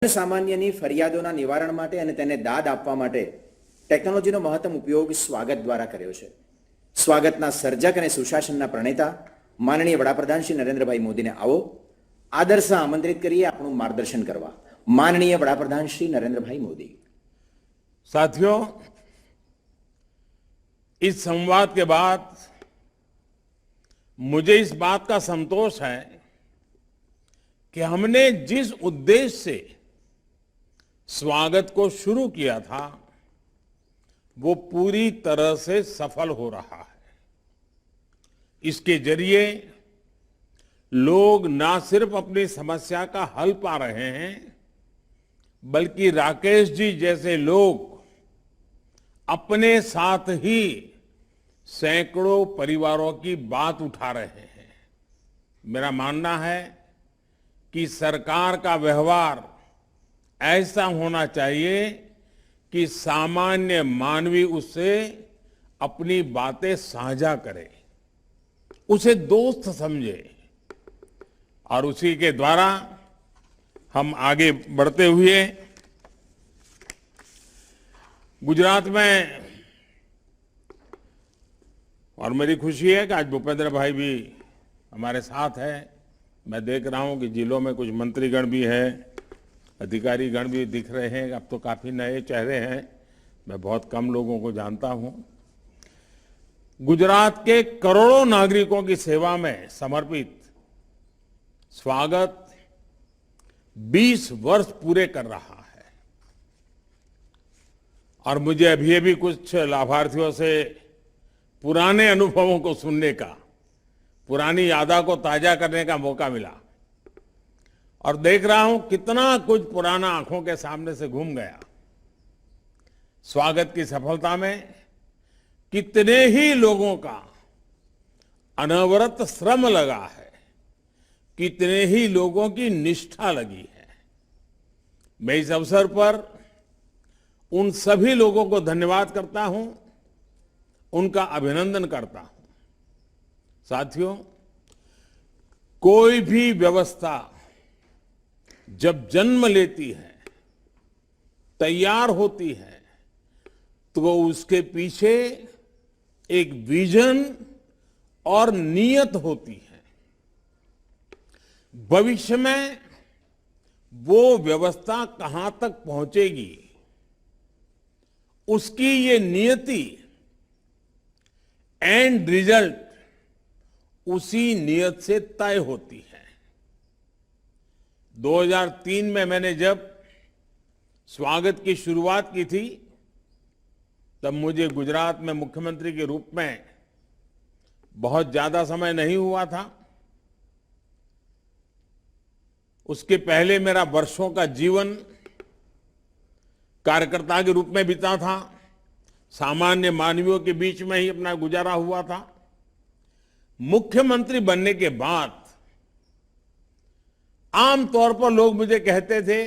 સામાન્યની ફરિયાદોના નિવારણ માટે અને તેને દાદ આપવા માટે ટેકનોલોજીનો મહત્તમ ઉપયોગ સ્વાગત દ્વારા કર્યો છે. સ્વાગતના સર્જક અને સુશાસનના પ્રણેતા માનનીય વડાપ્રધાન શ્રી નરેન્દ્રભાઈ મોદીને આવો આદરસર આમંત્રિત કરીએ આપણું માર્ગદર્શન કરવા. माननीय वडाप्रधान श्री नरेंद्र भाई मोदी। साथियों, इस संवाद के बाद मुझे इस बात का संतोष है कि हमने जिस उद्देश्य से स्वागत को शुरू किया था वो पूरी तरह से सफल हो रहा है। इसके जरिए लोग ना सिर्फ अपनी समस्या का हल पा रहे हैं, बल्कि राकेश जी जैसे लोग अपने साथ ही सैकड़ों परिवारों की बात उठा रहे हैं। मेरा मानना है कि सरकार का व्यवहार ऐसा होना चाहिए कि सामान्य मानवी उससे अपनी बातें साझा करे, उसे दोस्त समझे और उसी के द्वारा हम आगे बढ़ते हुए गुजरात में, और मेरी खुशी है कि आज भूपेंद्र भाई भी हमारे साथ हैं। मैं देख रहा हूं कि जिलों में कुछ मंत्रीगण भी हैं, अधिकारीगण भी दिख रहे हैं। अब तो काफी नए चेहरे हैं, मैं बहुत कम लोगों को जानता हूं। गुजरात के करोड़ों नागरिकों की सेवा में समर्पित स्वागत 20 वर्ष पूरे कर रहा है और मुझे अभी कुछ लाभार्थियों से पुराने अनुभवों को सुनने का, पुरानी यादों को ताजा करने का मौका मिला और देख रहा हूं कितना कुछ पुराना आंखों के सामने से घूम गया। स्वागत की सफलता में कितने ही लोगों का अनवरत श्रम लगा है, कितने ही लोगों की निष्ठा लगी है। मैं इस अवसर पर उन सभी लोगों को धन्यवाद करता हूं, उनका अभिनंदन करता हूं। साथियों, कोई भी व्यवस्था जब जन्म लेती है, तैयार होती है, तो उसके पीछे एक विजन और नीयत होती है। भविष्य में वो व्यवस्था कहां तक पहुंचेगी, उसकी ये नियति, एंड रिजल्ट उसी नियत से तय होती है। 2003 में मैंने जब स्वागत की शुरुआत की थी, तब मुझे गुजरात में मुख्यमंत्री के रूप में बहुत ज्यादा समय नहीं हुआ था। उसके पहले मेरा वर्षों का जीवन कार्यकर्ता के रूप में बीता था, सामान्य मानवियों के बीच में ही अपना गुजारा हुआ था। मुख्यमंत्री बनने के बाद आमतौर पर लोग मुझे कहते थे,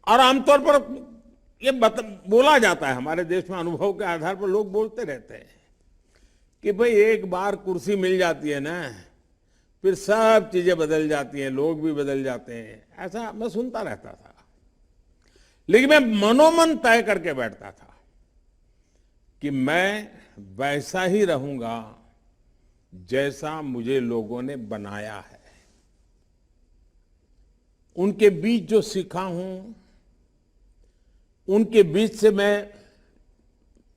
और आमतौर पर ये बोला जाता है हमारे देश में, अनुभव के आधार पर लोग बोलते रहते हैं कि भाई एक बार कुर्सी मिल जाती है ना, फिर सब चीजें बदल जाती हैं, लोग भी बदल जाते हैं। ऐसा मैं सुनता रहता था, लेकिन मैं मनोमन तय करके बैठता था कि मैं वैसा ही रहूंगा जैसा मुझे लोगों ने बनाया है। उनके बीच जो सीखा हूं, उनके बीच से मैं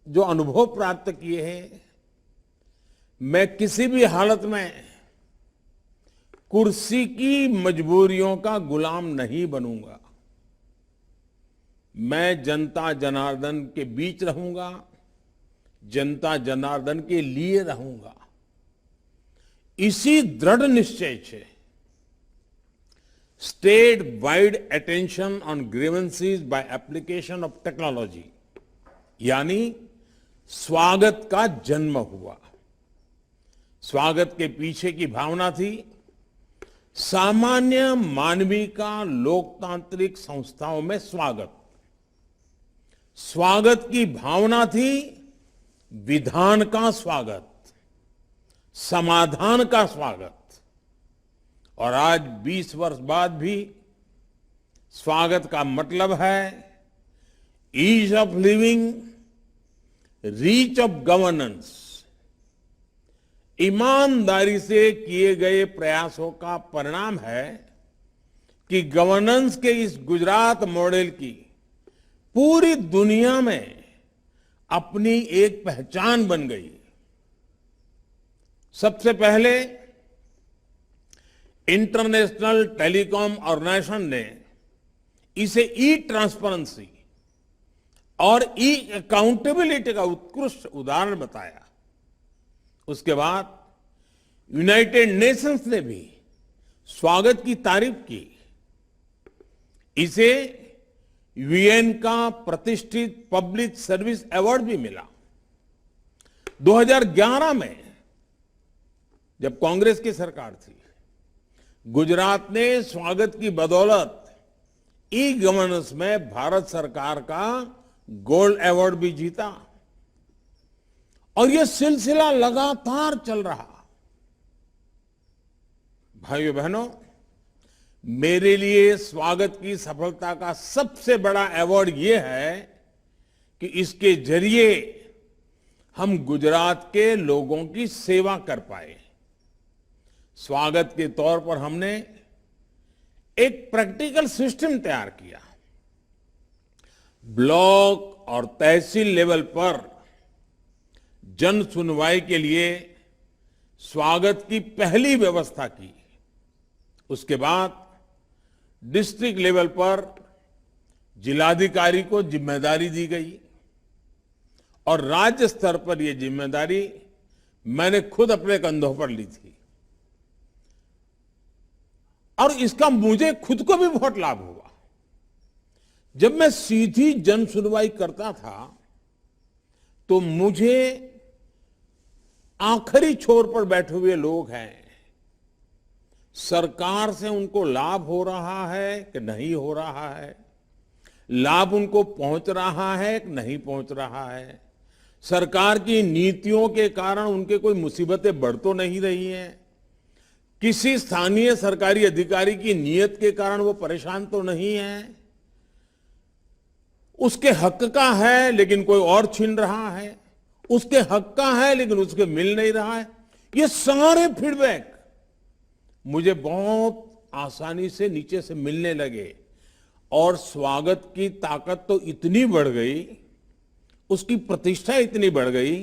जो अनुभव प्राप्त किए हैं, मैं किसी भी हालत में कुर्सी की मजबूरियों का गुलाम नहीं बनूंगा। मैं जनता जनार्दन के बीच रहूंगा, जनता जनार्दन के लिए रहूंगा। इसी दृढ़ निश्चय से state wide attention on grievances by application of technology यानी स्वागत का जन्म हुआ। स्वागत के पीछे की भावना थी सामान्य मानवी का लोकतांत्रिक संस्थाओं में स्वागत। स्वागत की भावना थी विधान का स्वागत, समाधान का स्वागत। और आज 20 वर्ष बाद भी स्वागत का मतलब है ease of living, reach of governance. ईमानदारी से किए गए प्रयासों का परिणाम है कि गवर्नेंस के इस गुजरात मॉडल की पूरी दुनिया में अपनी एक पहचान बन गई। सबसे पहले इंटरनेशनल टेलीकॉम ऑर्गेनाइजेशन ने इसे ई ट्रांसपेरेंसी और ई अकाउंटेबिलिटी का उत्कृष्ट उदाहरण बताया। उसके बाद यूनाइटेड नेशंस ने भी स्वागत की तारीफ की। इसे यूएन का प्रतिष्ठित पब्लिक सर्विस अवार्ड भी मिला। 2011 में जब कांग्रेस की सरकार थी, गुजरात ने स्वागत की बदौलत ई गवर्नेंस में भारत सरकार का गोल्ड अवार्ड भी जीता और यह सिलसिला लगातार चल रहा। भाइयों बहनों, मेरे लिए स्वागत की सफलता का सबसे बड़ा अवार्ड यह है कि इसके जरिए हम गुजरात के लोगों की सेवा कर पाए। स्वागत के तौर पर हमने एक प्रैक्टिकल सिस्टम तैयार किया। ब्लॉक और तहसील लेवल पर जन सुनवाई के लिए स्वागत की पहली व्यवस्था की। उसके बाद डिस्ट्रिक्ट लेवल पर जिलाधिकारी को जिम्मेदारी दी गई और राज्य स्तर पर यह जिम्मेदारी मैंने खुद अपने कंधों पर ली थी और इसका मुझे खुद को भी बहुत लाभ हुआ। जब मैं सीधी जन सुनवाई करता था तो मुझे आखिरी छोर पर बैठे हुए लोग हैं, सरकार से उनको लाभ हो रहा है कि नहीं हो रहा है, लाभ उनको पहुंच रहा है कि नहीं पहुंच रहा है, सरकार की नीतियों के कारण उनके कोई मुसीबतें बढ़ तो नहीं रही हैं, किसी स्थानीय सरकारी अधिकारी की नीयत के कारण वो परेशान तो नहीं है, उसके हक का है लेकिन कोई और छीन रहा है, उसके हक का है लेकिन उसके मिल नहीं रहा है। ये सारे फीडबैक मुझे बहुत आसानी से नीचे से मिलने लगे और स्वागत की ताकत तो इतनी बढ़ गई, उसकी प्रतिष्ठा इतनी बढ़ गई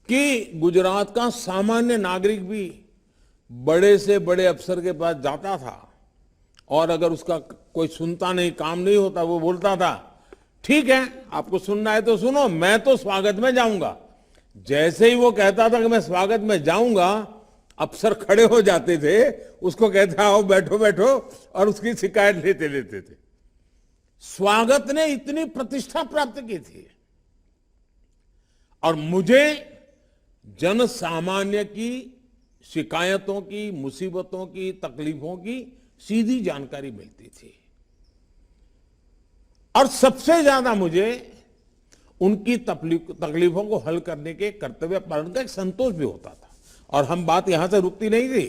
कि गुजरात का सामान्य नागरिक भी बड़े से बड़े अफसर के पास जाता था और अगर उसका कोई सुनता नहीं, काम नहीं होता, वो बोलता था ठीक है आपको सुनना है तो सुनो, मैं तो स्वागत में जाऊंगा। जैसे ही वो कहता था कि मैं स्वागत में जाऊंगा, अफसर खड़े हो जाते थे, उसको कहते आओ बैठो बैठो और उसकी शिकायत लेते लेते थे। स्वागत ने इतनी प्रतिष्ठा प्राप्त की थी और मुझे जन सामान्य की शिकायतों की, मुसीबतों की, तकलीफों की सीधी जानकारी मिलती थी और सबसे ज्यादा मुझे उनकी तकलीफों को हल करने के कर्तव्य पालन का एक संतोष भी होता था। और हम बात यहां से रुकती नहीं थी।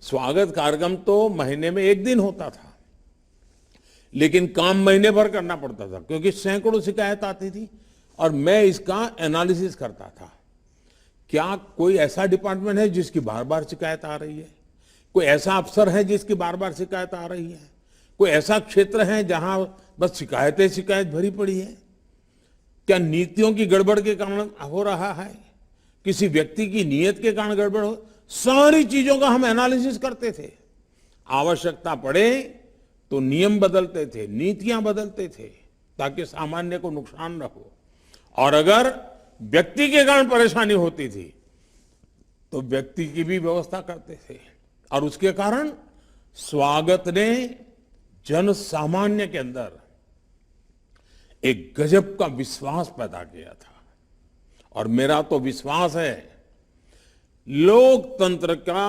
स्वागत कार्यक्रम तो महीने में एक दिन होता था, लेकिन काम महीने भर करना पड़ता था क्योंकि सैकड़ों शिकायत आती थी और मैं इसका एनालिसिस करता था। क्या कोई ऐसा डिपार्टमेंट है जिसकी बार बार शिकायत आ रही है? कोई ऐसा अफसर है जिसकी बार बार शिकायत आ रही है? कोई ऐसा क्षेत्र है जहां बस शिकायत भरी पड़ी है? क्या नीतियों की गड़बड़ के कारण हो रहा है? किसी व्यक्ति की नीयत के कारण गड़बड़ हो? सारी चीजों का हम एनालिसिस करते थे। आवश्यकता पड़े तो नियम बदलते थे, नीतियां बदलते थे ताकि सामान्य को नुकसान न हो। और अगर व्यक्ति के कारण परेशानी होती थी तो व्यक्ति की भी व्यवस्था करते थे और उसके कारण स्वागत ने जन सामान्य के अंदर एक गजब का विश्वास पैदा किया था। और मेरा तो विश्वास है लोकतंत्र का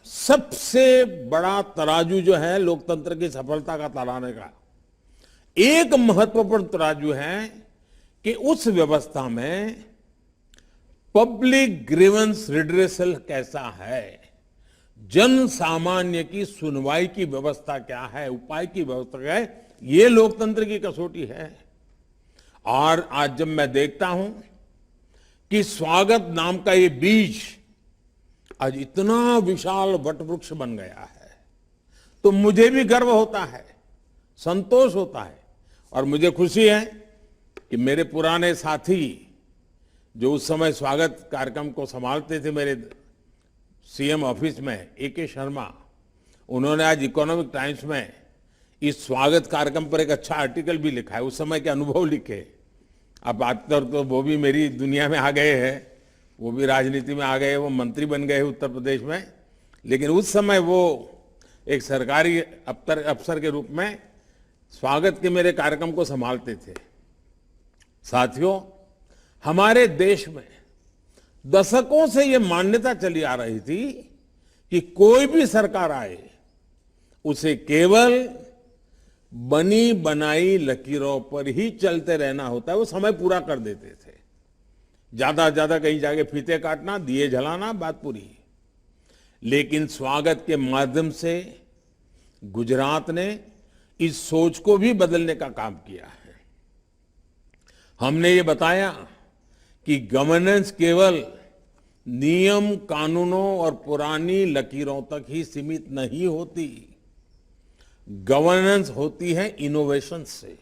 सबसे बड़ा तराजू जो है, लोकतंत्र की सफलता का तराने का एक महत्वपूर्ण तराजू है कि उस व्यवस्था में पब्लिक ग्रीवेंस रिड्रेसल कैसा है। जन सामान्य की सुनवाई की व्यवस्था क्या है, उपाय की व्यवस्था क्या है, ये लोकतंत्र की कसौटी है। और आज जब मैं देखता हूं कि स्वागत नाम का ये बीज आज इतना विशाल वटवृक्ष बन गया है, तो मुझे भी गर्व होता है, संतोष होता है। और मुझे खुशी है कि मेरे पुराने साथी जो उस समय स्वागत कार्यक्रम को संभालते थे मेरे सीएम ऑफिस में, ए.के. शर्मा, उन्होंने आज इकोनॉमिक टाइम्स में इस स्वागत कार्यक्रम पर एक अच्छा आर्टिकल भी लिखा है, उस समय के अनुभव लिखे। अब आज तो वो भी मेरी दुनिया में आ गए हैं, वो भी राजनीति में आ गए, वो मंत्री बन गए उत्तर प्रदेश में, लेकिन उस समय वो एक सरकारी अफसर के रूप में स्वागत के मेरे कार्यक्रम को संभालते थे। साथियों, हमारे देश में दशकों से ये मान्यता चली आ रही थी कि कोई भी सरकार आए उसे केवल बनी बनाई लकीरों पर ही चलते रहना होता है, वो समय पूरा कर देते थे। ज्यादा ज्यादा कहीं जाके फीते काटना, दिए जलाना, बात पूरी। लेकिन स्वागत के माध्यम से गुजरात ने इस सोच को भी बदलने का काम किया है। हमने ये बताया कि गवर्नेंस केवल नियम कानूनों और पुरानी लकीरों तक ही सीमित नहीं होती। गवर्नेंस होती है इनोवेशन से,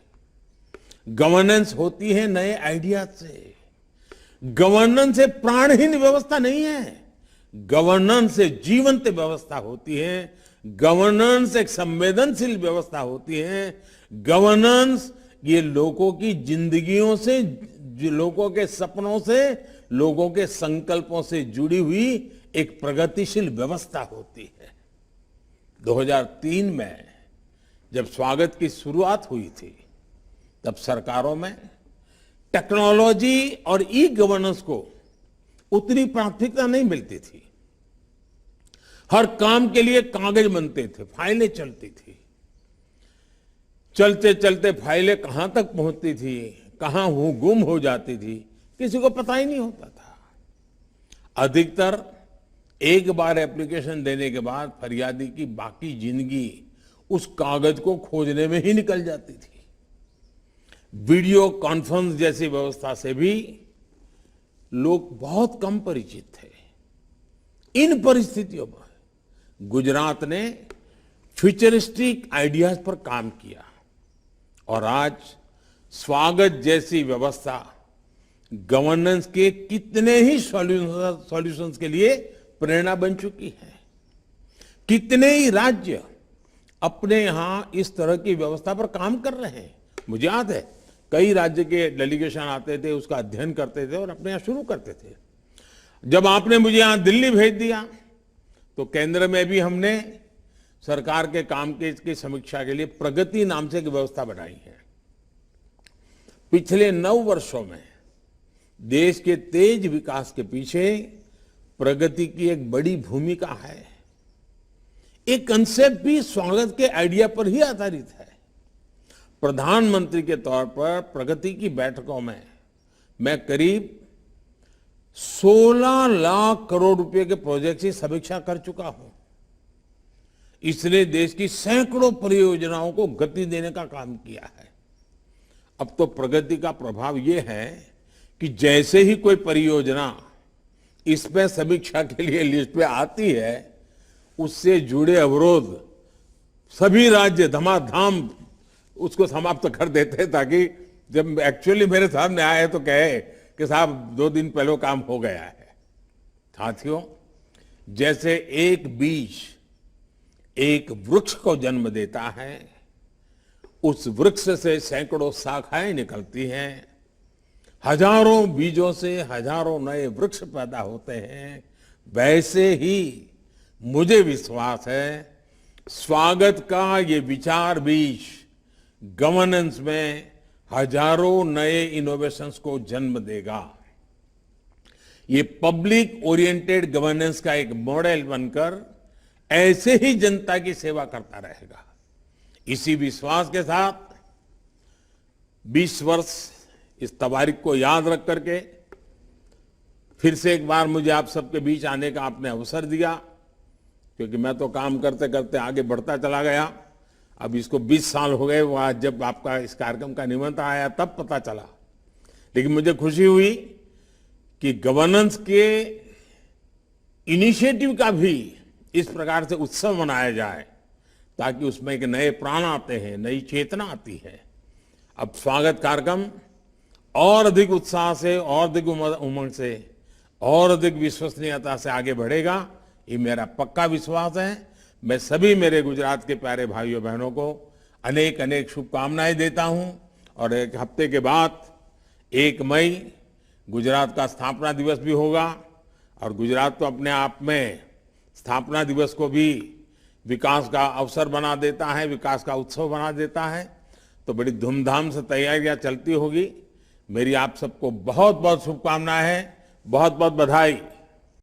गवर्नेंस होती है नए आइडिया से। गवर्नेंस से प्राणहीन व्यवस्था नहीं है, गवर्नेंस से जीवंत व्यवस्था होती है। गवर्नेंस एक संवेदनशील व्यवस्था होती है। गवर्नेंस ये लोगों की जिंदगियों से, लोगों के सपनों से, लोगों के संकल्पों से जुड़ी हुई एक प्रगतिशील व्यवस्था होती है। 2003 में जब स्वागत की शुरुआत हुई थी, तब सरकारों में टेक्नोलॉजी और ई गवर्नेंस को उतनी प्राथमिकता नहीं मिलती थी। हर काम के लिए कागज बनते थे, फाइलें चलती थी। चलते चलते फाइलें कहां तक पहुंचती थी, कहां गुम हो जाती थी, किसी को पता ही नहीं होता था। अधिकतर एक बार एप्लीकेशन देने के बाद फरियादी की बाकी जिंदगी उस कागज को खोजने में ही निकल जाती थी। वीडियो कॉन्फ्रेंस जैसी व्यवस्था से भी लोग बहुत कम परिचित थे। इन परिस्थितियों में गुजरात ने फ्यूचरिस्टिक आइडियाज पर काम किया और आज स्वागत जैसी व्यवस्था गवर्नेंस के कितने ही सॉल्यूशंस के लिए प्रेरणा बन चुकी है। कितने ही राज्य अपने यहां इस तरह की व्यवस्था पर काम कर रहे हैं। मुझे याद है कई राज्य के डेलीगेशन आते थे, उसका अध्ययन करते थे और अपने यहां शुरू करते थे। जब आपने मुझे यहां दिल्ली भेज दिया तो केंद्र में भी हमने सरकार के काम की समीक्षा के लिए प्रगति नाम से एक व्यवस्था बनाई है। पिछले 9 वर्षों में देश के तेज विकास के पीछे प्रगति की एक बड़ी भूमिका है। एक कंसेप्ट भी स्वागत के आइडिया पर ही आधारित है। प्रधानमंत्री के तौर पर प्रगति की बैठकों में मैं करीब 16 लाख करोड़ रुपए के प्रोजेक्ट की समीक्षा कर चुका हूं। इसने देश की सैकड़ों परियोजनाओं को गति देने का काम किया है। अब तो प्रगति का प्रभाव यह है कि जैसे ही कोई परियोजना इसमें समीक्षा के लिए लिस्ट पे आती है, उससे जुड़े अवरोध सभी राज्य धमाधम उसको समाप्त कर देते हैं, ताकि जब एक्चुअली मेरे सामने आए तो कहे कि साहब 2 दिन पहले काम हो गया है। साथियों, जैसे एक बीज एक वृक्ष को जन्म देता है, उस वृक्ष से सैकड़ों शाखाएं निकलती हैं, हजारों बीजों से हजारों नए वृक्ष पैदा होते हैं, वैसे ही मुझे विश्वास है स्वागत का ये विचार बीज गवर्नेंस में हजारों नए इनोवेशंस को जन्म देगा। ये पब्लिक ओरिएंटेड गवर्नेंस का एक मॉडल बनकर ऐसे ही जनता की सेवा करता रहेगा। इसी विश्वास के साथ 20 वर्ष इस तवारीख को याद रख करके फिर से एक बार मुझे आप सबके बीच आने का आपने अवसर दिया। क्योंकि मैं तो काम करते करते आगे बढ़ता चला गया। अब इसको 20 साल हो गए, वो आज जब आपका इस कार्यक्रम का निमंत्रण आया तब पता चला। लेकिन मुझे खुशी हुई कि गवर्नेंस के इनिशिएटिव का भी इस प्रकार से उत्सव मनाया जाए ताकि उसमें एक नए प्राण आते हैं, नई चेतना आती है। अब स्वागत कार्यक्रम और अधिक उत्साह से, और अधिक उमंग से, और अधिक विश्वसनीयता से आगे बढ़ेगा, ये मेरा पक्का विश्वास है। मैं सभी मेरे गुजरात के प्यारे भाइयों बहनों को अनेक अनेक शुभकामनाएं देता हूं। और एक हफ्ते के बाद 1 मई गुजरात का स्थापना दिवस भी होगा। और गुजरात तो अपने आप में स्थापना दिवस को भी विकास का अवसर बना देता है, विकास का उत्सव बना देता है। तो बड़ी धूमधाम से तैयारियां चलती होगी। मेरी आप सबको बहुत बहुत शुभकामनाएं हैं, बहुत बहुत बधाई।